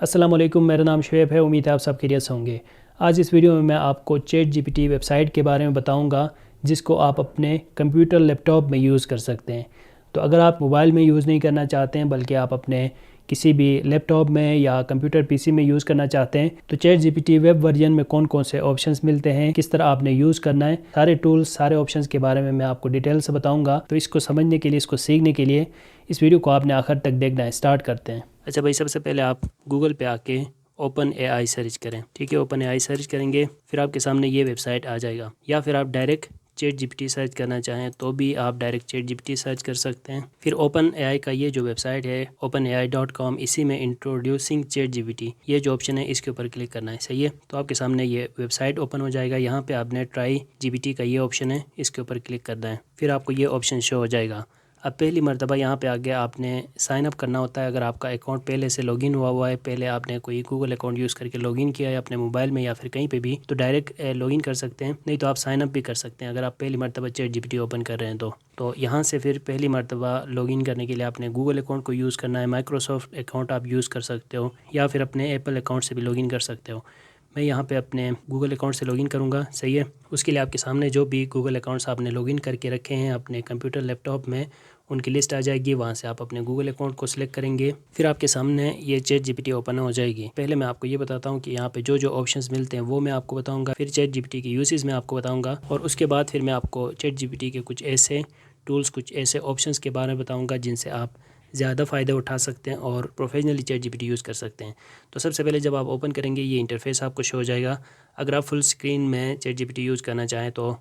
अस्सलाम वालेकुम, मेरा नाम शुएब है। उम्मीद है आप सब खैरियत से होंगे। आज इस वीडियो में मैं आपको चैट जीपीटी वेबसाइट के बारे में बताऊंगा, जिसको आप अपने कंप्यूटर लैपटॉप में यूज़ कर सकते हैं। तो अगर आप मोबाइल में यूज़ नहीं करना चाहते हैं, बल्कि आप अपने किसी भी लैपटॉप में या कंप्यूटर पीसी में यूज़ करना चाहते हैं, तो चैट जीपीटी वेब वर्जन में कौन कौन से ऑप्शंस मिलते हैं, किस तरह आपने यूज़ करना है, सारे टूल्स, सारे ऑप्शंस के बारे में मैं आपको डिटेल से बताऊंगा। तो इसको समझने के लिए, इसको सीखने के लिए इस वीडियो को आपने आखिर तक देखना है। स्टार्ट करते हैं। अच्छा भाई, सबसे पहले आप गूगल पे आके ओपन एआई सर्च करें। ठीक है, ओपन एआई सर्च करेंगे, फिर आपके सामने ये वेबसाइट आ जाएगा। या फिर आप डायरेक्ट चैट जीपीटी सर्च करना चाहें तो भी आप डायरेक्ट चैट जीपीटी सर्च कर सकते हैं। फिर ओपन एआई का ये जो वेबसाइट है openai.com, इसी में इंट्रोड्यूसिंग चैट जीपीटी, ये जो ऑप्शन है इसके ऊपर क्लिक करना है। सही है, तो आपके सामने ये वेबसाइट ओपन हो जाएगा। यहाँ पे आपने ट्राई जीपीटी का ये ऑप्शन है, इसके ऊपर क्लिक करना है। फिर आपको ये ऑप्शन शो हो जाएगा। अब पहली मर्तबा यहाँ पे आगे आपने साइन अप करना होता है। अगर आपका अकाउंट पहले से लॉगिन हुआ है, पहले आपने कोई गूगल अकाउंट यूज़ करके लॉगिन किया है अपने मोबाइल में या फिर कहीं पे भी, तो डायरेक्ट लॉगिन कर सकते हैं। नहीं तो आप साइन अप भी कर सकते हैं अगर आप पहली मर्तबा चैट जीपीटी ओपन कर रहे हैं तो यहाँ से फिर पहली मर्तबा लॉगिन करने के लिए आपने गूगल अकाउंट को यूज़ करना है। माइक्रोसॉफ्ट अकाउंट आप यूज़ कर सकते हो या फिर अपने एप्पल अकाउंट से भी लॉगिन कर सकते हो। मैं यहाँ पे अपने गूगल अकाउंट से लॉगिन करूँगा। सही है, उसके लिए आपके सामने जो भी गूगल अकाउंट्स आपने लॉगिन करके रखे हैं अपने कंप्यूटर लैपटॉप में, उनकी लिस्ट आ जाएगी। वहाँ से आप अपने गूगल अकाउंट को सिलेक्ट करेंगे, फिर आपके सामने ये चैट जीपीटी ओपन हो जाएगी। पहले मैं आपको ये बताता हूँ कि यहाँ पे जो जो ऑप्शंस मिलते हैं वो मैं आपको बताऊँगा, फिर चैट जीपीटी के यूसेज मैं आपको बताऊँगा, और उसके बाद फिर मैं आपको चैट जीपीटी के कुछ ऐसे टूल्स, कुछ ऐसे ऑप्शंस के बारे में बताऊँगा जिनसे आप ज़्यादा फ़ायदा उठा सकते हैं और प्रोफेशनली चैट जीपीटी यूज़ कर सकते हैं। तो सबसे पहले जब आप ओपन करेंगे ये इंटरफेस आपको शो हो जाएगा। अगर आप फुल स्क्रीन में चैट जीपीटी यूज़ करना चाहें तो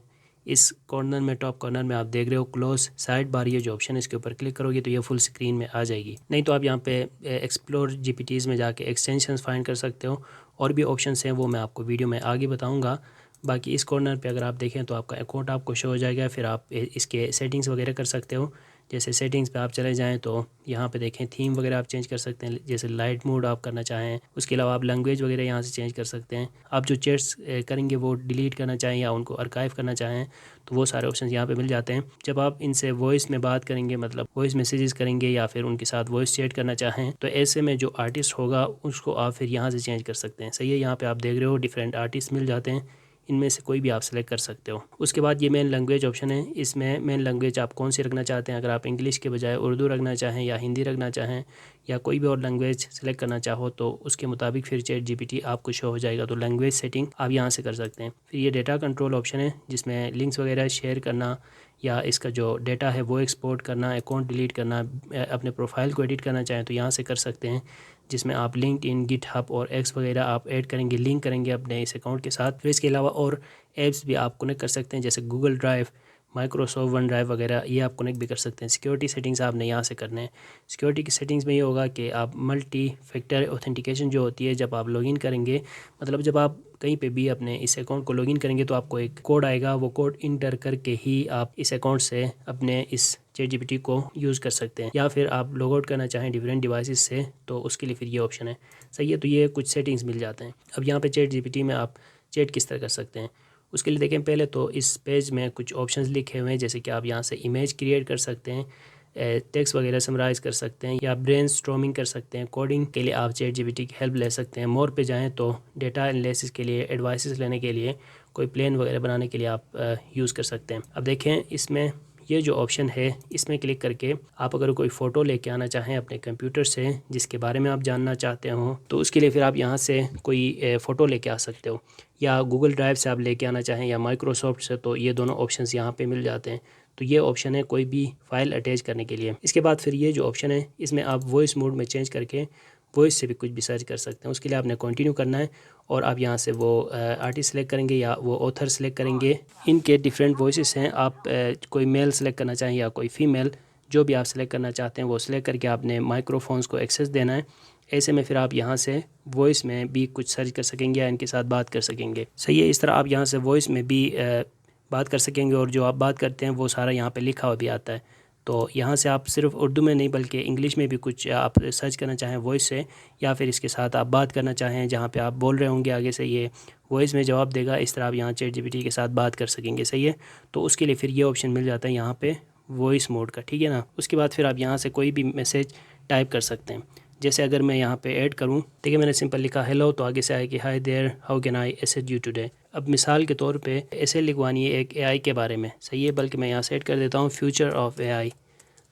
इस कॉर्नर में, टॉप कॉर्नर में आप देख रहे हो क्लोज साइड बार, ये जो ऑप्शन है इसके ऊपर क्लिक करोगे तो ये फुल स्क्रीन में आ जाएगी। नहीं तो आप यहाँ पे एक्सप्लोर जीपीटीज़ में जाके एक्सटेंशंस फाइंड कर सकते हो। और भी ऑप्शंस हैं वो मैं आपको वीडियो में आगे बताऊँगा। बाकी इस कॉर्नर पे अगर आप देखें तो आपका अकाउंट आपको शो हो जाएगा। फिर आप इसके सेटिंग्स वगैरह कर सकते हो। जैसे सेटिंग्स पे आप चले जाएं तो यहाँ पे देखें थीम वगैरह आप चेंज कर सकते हैं, जैसे लाइट मोड आप करना चाहें। उसके अलावा आप लैंग्वेज वगैरह यहाँ से चेंज कर सकते हैं। आप जो चैट्स करेंगे वो डिलीट करना चाहें या उनको आर्काइव करना चाहें तो वो सारे ऑप्शन यहाँ पे मिल जाते हैं। जब आप इनसे वॉइस में बात करेंगे, मतलब वॉइस मैसेजेस करेंगे या फिर उनके साथ वॉइस चैट करना चाहें, तो ऐसे में जो आर्टिस्ट होगा उसको आप फिर यहाँ से चेंज कर सकते हैं। सही है, यहाँ पर आप देख रहे हो डिफरेंट आर्टिस्ट मिल जाते हैं, इनमें से कोई भी आप सेलेक्ट कर सकते हो। उसके बाद ये मेन लैंग्वेज ऑप्शन है, इसमें मेन लैंग्वेज आप कौन सी रखना चाहते हैं। अगर आप इंग्लिश के बजाय उर्दू रखना चाहें या हिंदी रखना चाहें या कोई भी और लैंग्वेज सेलेक्ट करना चाहो तो उसके मुताबिक फिर चैट जीपीटी आपको शो हो जाएगा। तो लैंग्वेज सेटिंग आप यहाँ से कर सकते हैं। फिर ये डेटा कंट्रोल ऑप्शन है, जिसमें लिंक्स वगैरह शेयर करना या इसका जो डेटा है वो एक्सपोर्ट करना, अकाउंट डिलीट करना, अपने प्रोफाइल को एडिट करना चाहें तो यहाँ से कर सकते हैं, जिसमें आप लिंक्डइन, गिटहब और एक्स वगैरह आप ऐड करेंगे, लिंक करेंगे अपने इस अकाउंट के साथ। फिर इसके अलावा और ऐप्स भी आप कनेक्ट कर सकते हैं, जैसे Google drive, Microsoft one drive वगैरह, ये आप कनेक्ट भी कर सकते हैं। सिक्योरिटी सेटिंग्स आपने यहाँ से करने हैं। सिक्योरिटी की सेटिंग्स में ये होगा कि आप मल्टी फैक्टर ऑथेंटिकेशन जो होती है, जब आप लॉगिन करेंगे, मतलब जब आप कहीं पे भी अपने इस अकाउंट को लॉगिन करेंगे तो आपको एक कोड आएगा, वो कोड इंटर करके ही आप इस अकाउंट से अपने इस चैट जीपीटी को यूज़ कर सकते हैं। या फिर आप लॉग आउट करना चाहें डिफरेंट डिवाइसेस से तो उसके लिए फिर ये ऑप्शन है। सही है, तो ये कुछ सेटिंग्स मिल जाते हैं। अब यहाँ पे चैट जीपीटी में आप चैट किस तरह कर सकते हैं उसके लिए देखें। पहले तो इस पेज में कुछ ऑप्शंस लिखे हुए हैं, जैसे कि आप यहाँ से इमेज क्रिएट कर सकते हैं, टेक्स्ट वगैरह समराइज कर सकते हैं, या ब्रेन स्टॉर्मिंग कर सकते हैं। कोडिंग के लिए आप चैट जीपीटी की हेल्प ले सकते हैं। मोर पे जाएं तो डेटा एनालिसिस के लिए, एडवाइसेस लेने के लिए, कोई प्लान वगैरह बनाने के लिए आप यूज़ कर सकते हैं। अब देखें इसमें ये जो ऑप्शन है, इसमें क्लिक करके आप अगर कोई फ़ोटो लेके आना चाहें अपने कंप्यूटर से जिसके बारे में आप जानना चाहते हो, तो उसके लिए फिर आप यहाँ से कोई फ़ोटो लेके आ सकते हो, या गूगल ड्राइव से आप लेके आना चाहें या माइक्रोसॉफ्ट से, तो ये दोनों ऑप्शंस यहाँ पे मिल जाते हैं। तो ये ऑप्शन है कोई भी फाइल अटैच करने के लिए। इसके बाद फिर ये जो ऑप्शन है, इसमें आप वॉइस मोड में चेंज करके वॉइस से भी कुछ भी सर्च कर सकते हैं। उसके लिए आपने कंटिन्यू करना है और आप यहाँ से वो आर्टिस्ट सेलेक्ट करेंगे या वो ऑथर सेलेक्ट करेंगे। इनके डिफरेंट वॉइसेस हैं, आप कोई मेल सेलेक्ट करना चाहें या कोई फीमेल, जो भी आप सेलेक्ट करना चाहते हैं वो सेलेक्ट करके आपने माइक्रोफोन्स को एक्सेस देना है। ऐसे में फिर आप यहाँ से वॉइस में भी कुछ सर्च कर सकेंगे या इनके साथ बात कर सकेंगे। सही है, इस तरह आप यहाँ से वॉइस में भी बात कर सकेंगे और जो आप बात करते हैं वो सारा यहाँ पे लिखा हुआ भी आता है। तो यहाँ से आप सिर्फ उर्दू में नहीं बल्कि इंग्लिश में भी कुछ आप सर्च करना चाहें वॉइस से, या फिर इसके साथ आप बात करना चाहें जहाँ पे आप बोल रहे होंगे आगे से ये वॉइस में जवाब देगा, इस तरह आप यहाँ चैट जीपीटी के साथ बात कर सकेंगे। सही है, तो उसके लिए फिर ये ऑप्शन मिल जाता है यहाँ पे वॉइस मोड का। ठीक है ना, उसके बाद फिर आप यहाँ से कोई भी मैसेज टाइप कर सकते हैं। जैसे अगर मैं यहाँ पे ऐड करूँ, देखिए मैंने सिंपल लिखा हेलो, तो आगे से आया कि hi there, how can I assist you today. अब मिसाल के तौर पे ऐसे लिखवानी है एक एआई के बारे में, सही है, बल्कि मैं यहाँ से ऐड कर देता हूँ फ्यूचर ऑफ एआई,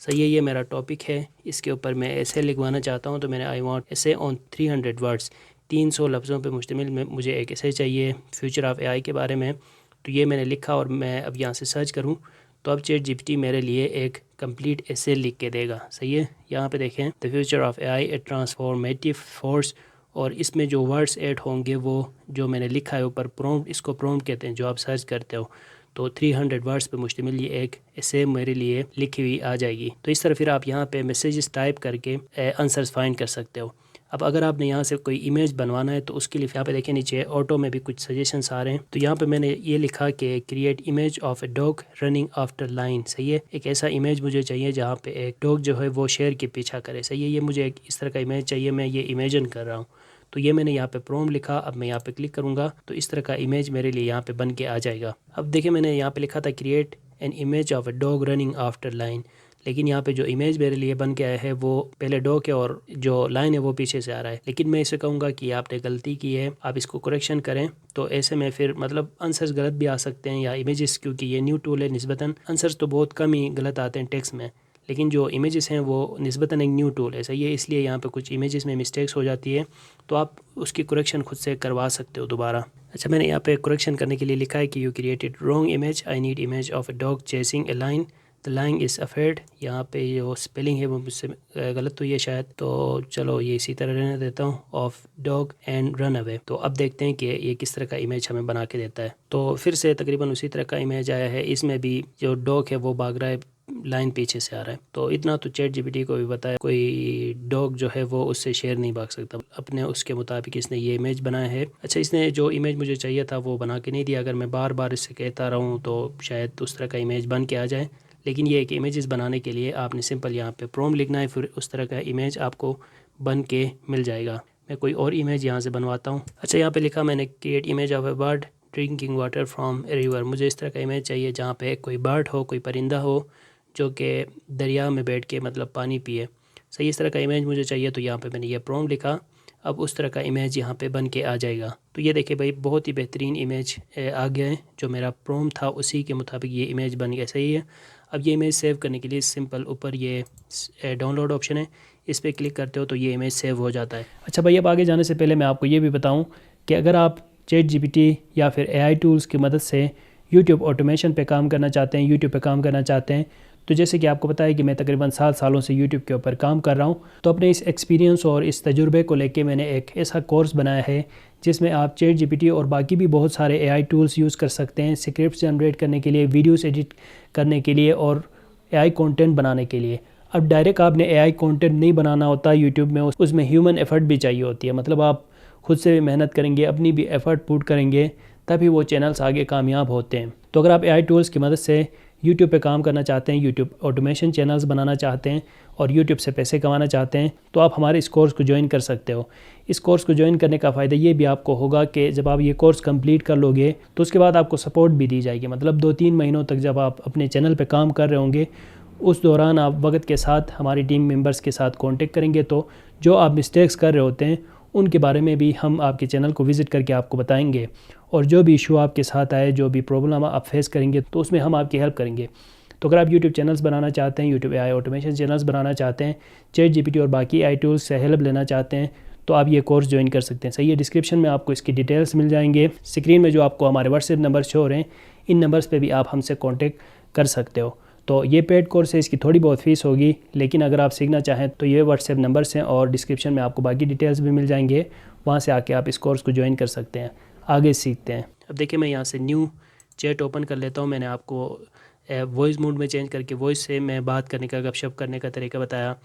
सही है, ये मेरा टॉपिक है, इसके ऊपर मैं ऐसे लिखवाना चाहता हूँ, तो मैंने आई वांट ऐसे ऑन 300 वर्ड्स, 300 लफ्ज़ों पे मुश्तमिल में मुझे एक ऐसे चाहिए फ्यूचर ऑफ एआई के बारे में। तो ये मैंने लिखा और मैं अब यहाँ से सर्च करूँ तो अब चैट जीपीटी मेरे लिए एक कंप्लीट ऐसे लिख के देगा, सही है। यहाँ पे देखें, the future of AI A transformative force, और इसमें जो वर्ड्स ऐड होंगे वो जो मैंने लिखा है ऊपर प्रॉम्प्ट, इसको प्रॉम्प्ट कहते हैं जो आप सर्च करते हो। तो 300 वर्ड्स पे मुश्तमिल ये एक ऐसे मेरे लिए लिखी हुई आ जाएगी। तो इस तरह फिर आप यहाँ पे मैसेजेस टाइप करके आंसर्स फाइंड कर सकते हो। अब अगर आपने यहाँ से कोई इमेज बनवाना है तो उसके लिए यहाँ पे देखें नीचे ऑटो में भी कुछ सजेशंस आ रहे हैं। तो यहाँ पे मैंने ये लिखा कि create image of a dog running after line, सही है, एक ऐसा इमेज मुझे चाहिए जहाँ पे एक डॉग जो है वो शेर के पीछा करे, सही है, ये मुझे एक इस तरह का इमेज चाहिए, मैं ये इमेजिन कर रहा हूँ। तो ये मैंने यहाँ पे प्रॉम्प्ट लिखा, अब मैं यहाँ पे क्लिक करूँगा तो इस तरह का इमेज मेरे लिए यहाँ पे बन के आ जाएगा। अब देखिए मैंने यहाँ पे लिखा था create an image of a dog running after line, लेकिन यहाँ पे जो इमेज मेरे लिए बन के आया है वो पहले डॉग है और जो लाइन है वो पीछे से आ रहा है। लेकिन मैं इसे कहूँगा कि आपने गलती की है, आप इसको करेक्शन करें। तो ऐसे में फिर मतलब आंसर्स गलत भी आ सकते हैं या इमेजेस, क्योंकि ये न्यू टूल है निस्बतन, आंसर्स तो बहुत कम ही गलत आते हैं टेक्स्ट में, लेकिन जो इमेजेस हैं वो निस्बतन एक न्यू टूल है, सही है, इसलिए यहाँ पे कुछ इमेजेस में मिस्टेक्स हो जाती है, तो आप उसकी करेक्शन खुद से करवा सकते हो दोबारा। अच्छा, मैंने यहाँ पे करेक्शन करने के लिए लिखा है कि you created wrong image, I need image of a dog chasing a line, the line is afraid. यहाँ पे जो स्पेलिंग है वो मुझसे गलत हुई है शायद, तो चलो ये इसी तरह रहने देता हूँ, of dog and run away. तो अब देखते हैं कि ये किस तरह का इमेज हमें बना के देता है। तो फिर से तकरीबन उसी तरह का इमेज आया है, इसमें भी जो डॉग है वो भाग रहा है, लाइन पीछे से आ रहा है। तो इतना तो चैट जीपीटी को भी पता है, कोई डॉग जो है वो उससे शेर नहीं भाग सकता, अपने उसके मुताबिक इसने ये इमेज बनाया है। अच्छा, इसने जो इमेज मुझे चाहिए था वो बना के नहीं दिया, अगर मैं बार बार इससे कहता रहूँ तो शायद उस तरह का इमेज बन के आ जाए, लेकिन ये एक इमेजेस बनाने के लिए आपने सिंपल यहाँ पे प्रॉम्प्ट लिखना है, फिर उस तरह का इमेज आपको बन के मिल जाएगा। मैं कोई और इमेज यहाँ से बनवाता हूँ। अच्छा, यहाँ पे लिखा मैंने create image of A bird drinking water from a river, मुझे इस तरह का इमेज चाहिए जहाँ पे कोई बर्ड हो, कोई परिंदा हो जो कि दरिया में बैठ के मतलब पानी पिए, सही, इस तरह का इमेज मुझे चाहिए। तो यहाँ पे मैंने ये प्रॉम्प्ट लिखा, अब उस तरह का इमेज यहाँ पे बन के आ जाएगा। तो ये देखिए भाई, बहुत ही बेहतरीन इमेज आ गया है, जो मेरा प्रॉम्प्ट था उसी के मुताबिक ये इमेज बन गया, सही है। अब ये इमेज सेव करने के लिए सिंपल ऊपर ये डाउनलोड ऑप्शन है, इस पर क्लिक करते हो तो ये इमेज सेव हो जाता है। अच्छा भाई, अब आगे जाने से पहले मैं आपको ये भी बताऊँ कि अगर आप चैट जीपीटी या फिर एआई टूल्स की मदद से यूट्यूब ऑटोमेशन पे काम करना चाहते हैं, यूट्यूब पे काम करना चाहते हैं, तो जैसे कि आपको पता है कि मैं तकरीबन 7 सालों से यूट्यूब के ऊपर काम कर रहा हूँ, तो अपने इस एक्सपीरियंस और इस तजुर्बे को लेके मैंने एक ऐसा कोर्स बनाया है जिसमें आप चैट जीपीटी और बाकी भी बहुत सारे एआई टूल्स यूज़ कर सकते हैं, स्क्रिप्ट जनरेट करने के लिए, वीडियोस एडिट करने के लिए और एआई कंटेंट बनाने के लिए। अब डायरेक्ट आपने एआई कंटेंट नहीं बनाना होता यूट्यूब में, उसमें ह्यूमन एफर्ट भी चाहिए होती है, मतलब आप खुद से भी मेहनत करेंगे, अपनी भी एफ़र्ट पुट करेंगे, तभी वो चैनल्स आगे कामयाब होते हैं। तो अगर आप एआई टूल्स की मदद से यूट्यूब पे काम करना चाहते हैं, यूट्यूब ऑटोमेशन चैनल्स बनाना चाहते हैं और यूट्यूब से पैसे कमाना चाहते हैं, तो आप हमारे इस कोर्स को ज्वाइन कर सकते हो। इस कोर्स को ज्वाइन करने का फ़ायदा ये भी आपको होगा कि जब आप ये कोर्स कंप्लीट कर लोगे तो उसके बाद आपको सपोर्ट भी दी जाएगी, मतलब 2-3 महीनों तक जब आप अपने चैनल पर काम कर रहे होंगे, उस दौरान आप वक्त के साथ हमारी टीम मेंबर्स के साथ कांटेक्ट करेंगे, तो जो आप मिस्टेक्स कर रहे होते हैं उनके बारे में भी हम आपके चैनल को विज़िट करके आपको बताएंगे, और जो भी इशू आपके साथ आए, जो भी प्रॉब्लम आप फेस करेंगे, तो उसमें हम आपकी हेल्प करेंगे। तो अगर आप यूट्यूब चैनल्स बनाना चाहते हैं, यूट्यूब एआई ऑटोमेशन चैनल्स बनाना चाहते हैं, चैट जीपीटी और बाकी एआई टूल्स से हेल्प लेना चाहते हैं, तो आप ये कोर्स ज्वाइन कर सकते हैं, सही है। डिस्क्रिप्शन में आपको इसकी डिटेल्स मिल जाएंगे, स्क्रीन में जो आपको हमारे व्हाट्सएप नंबर शो हो रहे हैं, इन नंबर्स पर भी आप हमसे कॉन्टेक्ट कर सकते हो। तो ये पेड कोर्स है, इसकी थोड़ी बहुत फ़ीस होगी, लेकिन अगर आप सीखना चाहें तो ये व्हाट्सएप नंबर्स हैं और डिस्क्रिप्शन में आपको बाकी डिटेल्स भी मिल जाएंगे, वहाँ से आके आप इस कोर्स को ज्वाइन कर सकते हैं, आगे सीखते हैं। अब देखिए, मैं यहाँ से न्यू चैट ओपन कर लेता हूँ। मैंने आपको वॉइस मोड में चेंज करके वॉइस से मैं बात करने का, गपशप करने का तरीका बताया,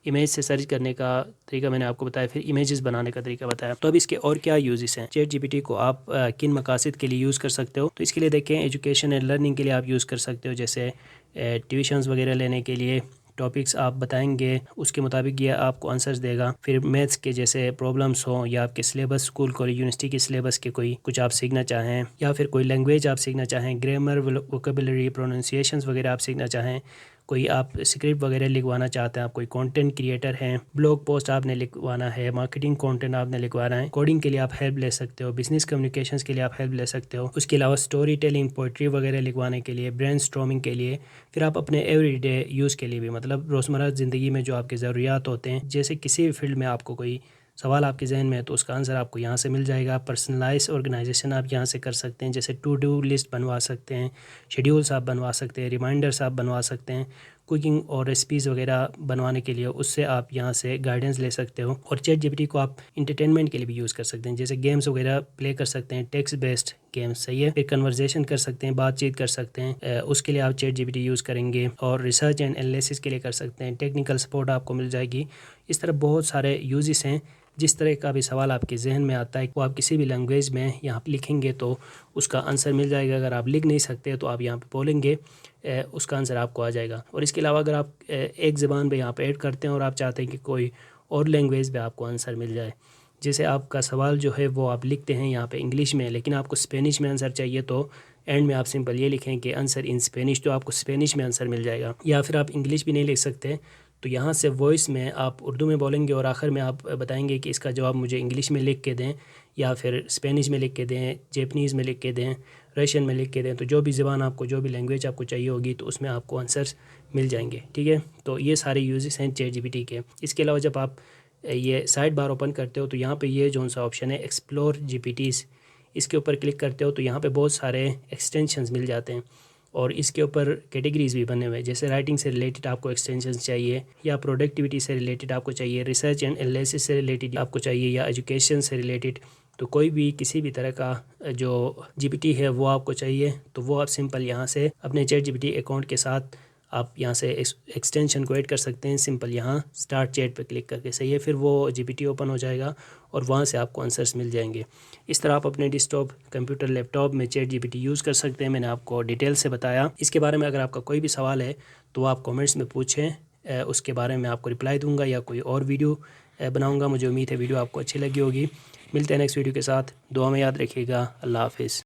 इमेज से सर्च करने का तरीका मैंने आपको बताया, फिर इमेजेस बनाने का तरीका बताया। तो अब इसके और क्या यूजेस हैं, चैट जीपीटी को आप किन मकासद के लिए यूज़ कर सकते हो, तो इसके लिए देखें, एजुकेशन एंड लर्निंग के लिए आप यूज़ कर सकते हो, जैसे ट्यूशन्स वगैरह लेने के लिए टॉपिक्स आप बताएंगे, उसके मुताबिक ये आपको आंसर्स देगा। फिर मैथ्स के जैसे प्रॉब्लम्स हो, या आपके सिलेबस, स्कूल कॉलेज यूनिवर्सिटी के सिलेबस के कोई कुछ आप सीखना चाहें, या फिर कोई लैंग्वेज आप सीखना चाहें, ग्रामर, वोकेबलरी, प्रोनाउंसिएशंस वगैरह आप सीखना चाहें, कोई आप स्क्रिप्ट वगैरह लिखवाना चाहते हैं, आप कोई कंटेंट क्रिएटर हैं, ब्लॉग पोस्ट आपने लिखवाना है, मार्केटिंग कंटेंट आपने लिखवाना है, कोडिंग के लिए आप हेल्प ले सकते हो, बिजनेस कम्युनिकेशंस के लिए आप हेल्प ले सकते हो, उसके अलावा स्टोरी टेलिंग, पोइट्री वगैरह लिखवाने के लिए, ब्रेनस्टॉर्मिंग के लिए, फिर आप अपने एवरीडे यूज़ के लिए भी, मतलब रोज़मर्रा ज़िंदगी में जो आपके ज़रूरियात होते हैं, जैसे किसी भी फील्ड में आपको कोई सवाल आपके जहन में है तो उसका आंसर आपको यहाँ से मिल जाएगा। पर्सनलाइज ऑर्गेनाइजेशन आप यहाँ से कर सकते हैं, जैसे टू डू लिस्ट बनवा सकते हैं, शेड्यूल्स आप बनवा सकते हैं, रिमाइंडर्स आप बनवा सकते हैं, कुकिंग और रेसिपीज़ वगैरह बनवाने के लिए उससे आप यहाँ से गाइडेंस ले सकते हो। और चैट जीपीटी को आप इंटरटेनमेंट के लिए भी यूज़ कर सकते हैं, जैसे गेम्स वगैरह प्ले कर सकते हैं, टेक्स्ट बेस्ड गेम्स, सही है। फिर कन्वर्जेशन कर सकते हैं, बातचीत कर सकते हैं, उसके लिए आप चैट जीपीटी यूज़ करेंगे। और रिसर्च एंड एनालिसिस के लिए कर सकते हैं, टेक्निकल सपोर्ट आपको मिल जाएगी। इस तरह बहुत सारे यूजेस हैं। जिस तरह का भी सवाल आपके जहन में आता है वो आप किसी भी लैंग्वेज में यहाँ लिखेंगे तो उसका आंसर मिल जाएगा। अगर आप लिख नहीं सकते तो आप यहाँ पे बोलेंगे, उसका आंसर आपको आ जाएगा। और इसके अलावा अगर आप एक ज़बान पे यहाँ पे ऐड करते हैं और आप चाहते हैं कि कोई और लैंग्वेज में आपको आंसर मिल जाए, जैसे आपका सवाल जो है वो आप लिखते हैं यहाँ पे इंग्लिश में, लेकिन आपको स्पेनिश में आंसर चाहिए, तो एंड में आप सिंपल ये लिखें कि आंसर इन स्पेनिश, तो आपको स्पेनिश में आंसर मिल जाएगा। या फिर आप इंग्लिश भी नहीं लिख सकते तो यहाँ से वॉइस में आप उर्दू में बोलेंगे और आखिर में आप बताएंगे कि इसका जवाब मुझे इंग्लिश में लिख के दें, या फिर स्पेनिश में लिख के दें, जैपनीज़ में लिख के दें, रशियन में लिख के दें। तो जो भी ज़बान आपको, जो भी लैंग्वेज आपको चाहिए होगी तो उसमें आपको आंसर्स मिल जाएंगे, ठीक है। तो ये सारे यूजेस हैं चैट जीपीटी के। इसके अलावा जब आप ये साइड बार ओपन करते हो तो यहाँ पे ये जो सा ऑप्शन है एक्सप्लोर जीपीटीज़, इसके ऊपर क्लिक करते हो तो यहाँ पे बहुत सारे एक्सटेंशंस मिल जाते हैं और इसके ऊपर कैटेगरीज भी बने हुए हैं। जैसे राइटिंग से रिलेटेड आपको एक्सटेंशंस चाहिए, या प्रोडक्टिविटी से रिलेटेड आपको चाहिए, रिसर्च एंड एनालिसिस से रिलेटेड आपको चाहिए, या एजुकेशन से रिलेटेड, तो कोई भी किसी भी तरह का जो जीपीटी है वो आपको चाहिए तो वो आप सिंपल यहाँ से अपने चैट जीपीटी अकाउंट के साथ आप यहाँ से एक्सटेंशन को ऐड कर सकते हैं, सिंपल यहाँ स्टार्ट चैट पर क्लिक करके, सही है। फिर वो जीपीटी ओपन हो जाएगा और वहाँ से आपको आंसर्स मिल जाएंगे। इस तरह आप अपने डेस्कटॉप, कंप्यूटर, लैपटॉप में चैट जीपीटी यूज़ कर सकते हैं। मैंने आपको डिटेल से बताया। इसके बारे में अगर आपका कोई भी सवाल है तो आप कमेंट्स में पूछें, उसके बारे में आपको रिप्लाई दूंगा या कोई और वीडियो बनाऊंगा। मुझे उम्मीद है वीडियो आपको अच्छी लगी होगी। मिलते हैं नेक्स्ट वीडियो के साथ। दुआ में याद रखिएगा। अल्लाह हाफिज़।